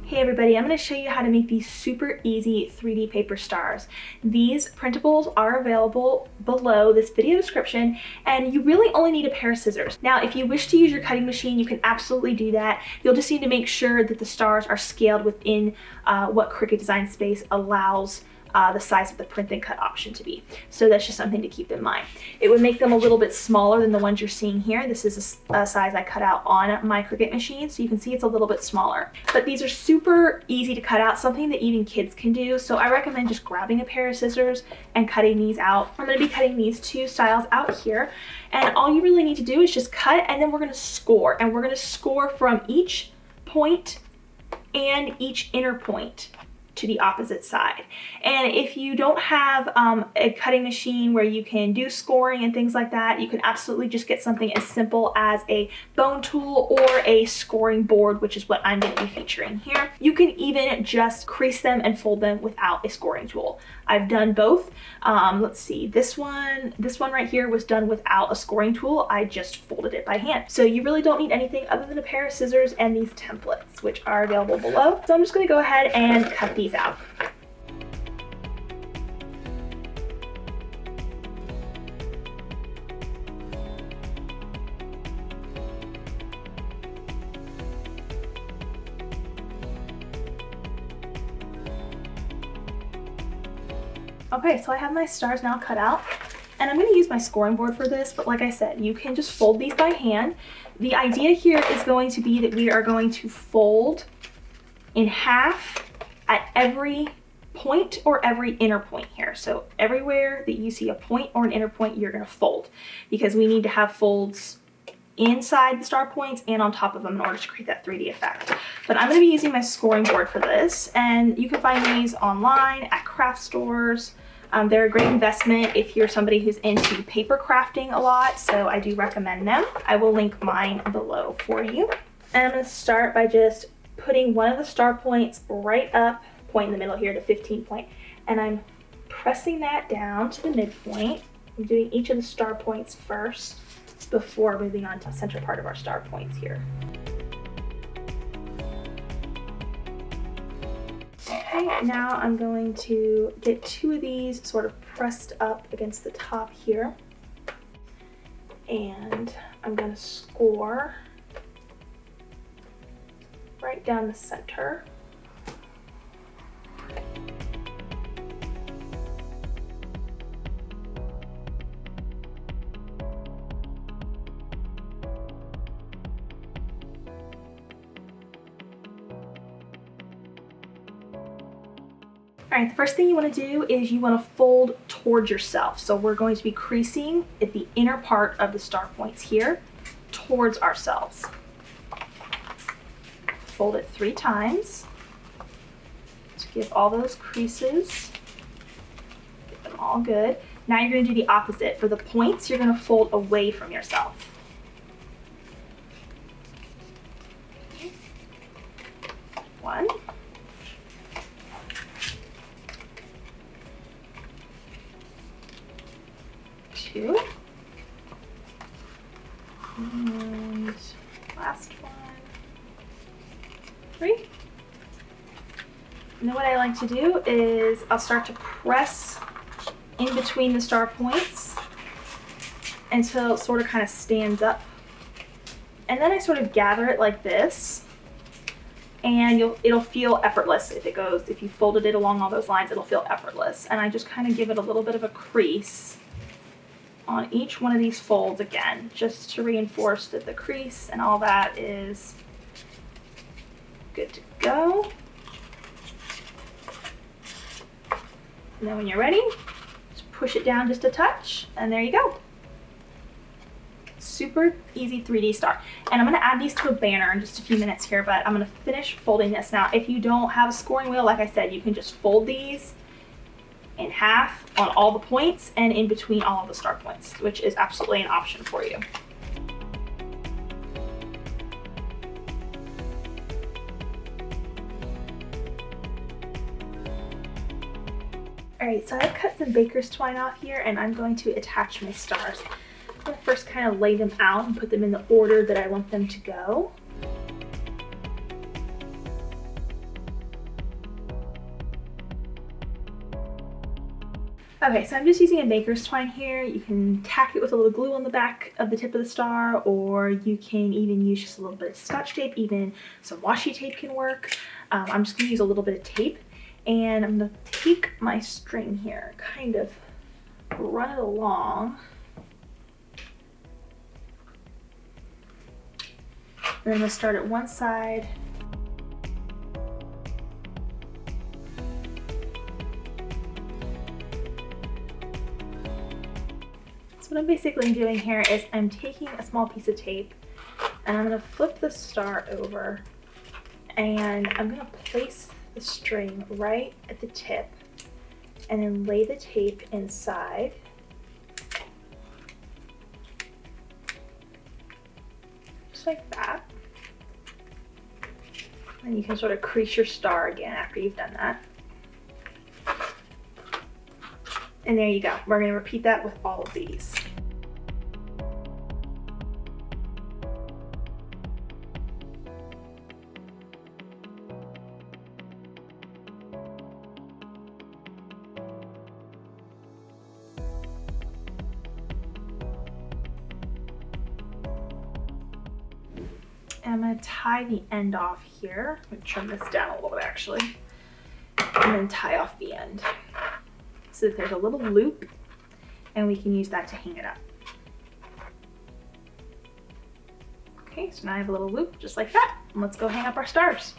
Hey everybody, I'm going to show you how to make these super easy 3D paper stars. These printables are available below this video description, and you really only need a pair of scissors. Now, if you wish to use your cutting machine, you can absolutely do that. You'll just need to make sure that the stars are scaled within what Cricut Design Space allows the size of the print and cut option to be. So that's just something to keep in mind. It would make them a little bit smaller than the ones you're seeing here. This is a size I cut out on my Cricut machine, so you can see it's a little bit smaller. But these are super easy to cut out, something that even kids can do. So I recommend just grabbing a pair of scissors and cutting these out. I'm going to be cutting these two styles out here, and all you really need to do is just cut, and then we're going to score. And we're going to score from each point and each inner point to the opposite side. And if you don't have a cutting machine where you can do scoring and things like that, you can absolutely just get something as simple as a bone tool or a scoring board, which is what I'm going to be featuring here. You can even just crease them and fold them without a scoring tool. I've done both. Let's see, this one right here was done without a scoring tool. I just folded it by hand. So you really don't need anything other than a pair of scissors and these templates, which are available below. So I'm just going to go ahead and cut these out. Okay, so I have my stars now cut out, and I'm going to use my scoring board for this, but like I said, you can just fold these by hand. The idea here is going to be that we are going to fold in half at every point or every inner point here. So everywhere that you see a point or an inner point, you're going to fold, because we need to have folds inside the star points and on top of them in order to create that 3D effect. But I'm going to be using my scoring board for this, and you can find these online at craft stores. They're a great investment if you're somebody who's into paper crafting a lot, so I do recommend them. I will link mine below for you. And I'm going to start by just putting one of the star points right up, point in the middle here, the 15 point, and I'm pressing that down to the midpoint. I'm doing each of the star points first before moving on to the center part of our star points here. Okay, now I'm going to get two of these sort of pressed up against the top here, and I'm going to score right down the center. All right, the first thing you want to do is you want to fold towards yourself. So we're going to be creasing at the inner part of the star points here towards ourselves. Fold it 3 times to give all those creases. Get them all good. Now you're going to do the opposite. For the points, you're going to fold away from yourself. One. Two. And last one. 3. And then what I like to do is I'll start to press in between the star points until it sort of kind of stands up. And then I sort of gather it like this, and it'll feel effortless if you folded it along all those lines, it'll feel effortless. And I just kind of give it a little bit of a crease on each one of these folds again, just to reinforce that the crease and all that is good to go. And then when you're ready, just push it down just a touch, and there you go. Super easy 3D star. And I'm going to add these to a banner in just a few minutes here, but I'm going to finish folding this. Now, if you don't have a scoring wheel, like I said, you can just fold these in half on all the points and in between all of the star points, which is absolutely an option for you. All right, so I've cut some baker's twine off here, and I'm going to attach my stars. I'm going to first kind of lay them out and put them in the order that I want them to go. Okay, so I'm just using a baker's twine here. You can tack it with a little glue on the back of the tip of the star, or you can even use just a little bit of Scotch tape. Even some washi tape can work. I'm just gonna use a little bit of tape, and I'm gonna take my string here, kind of run it along. And I'm gonna start at one side. So what I'm basically doing here is I'm taking a small piece of tape and I'm gonna flip the star over, and I'm gonna place the string right at the tip and then lay the tape inside. Just like that. And you can sort of crease your star again after you've done that. And there you go. We're going to repeat that with all of these. And I'm going to tie the end off here. I'm going to trim this down a little bit actually. And then tie off the end, so that there's a little loop, and we can use that to hang it up. Okay, so now I have a little loop just like that. And let's go hang up our stars.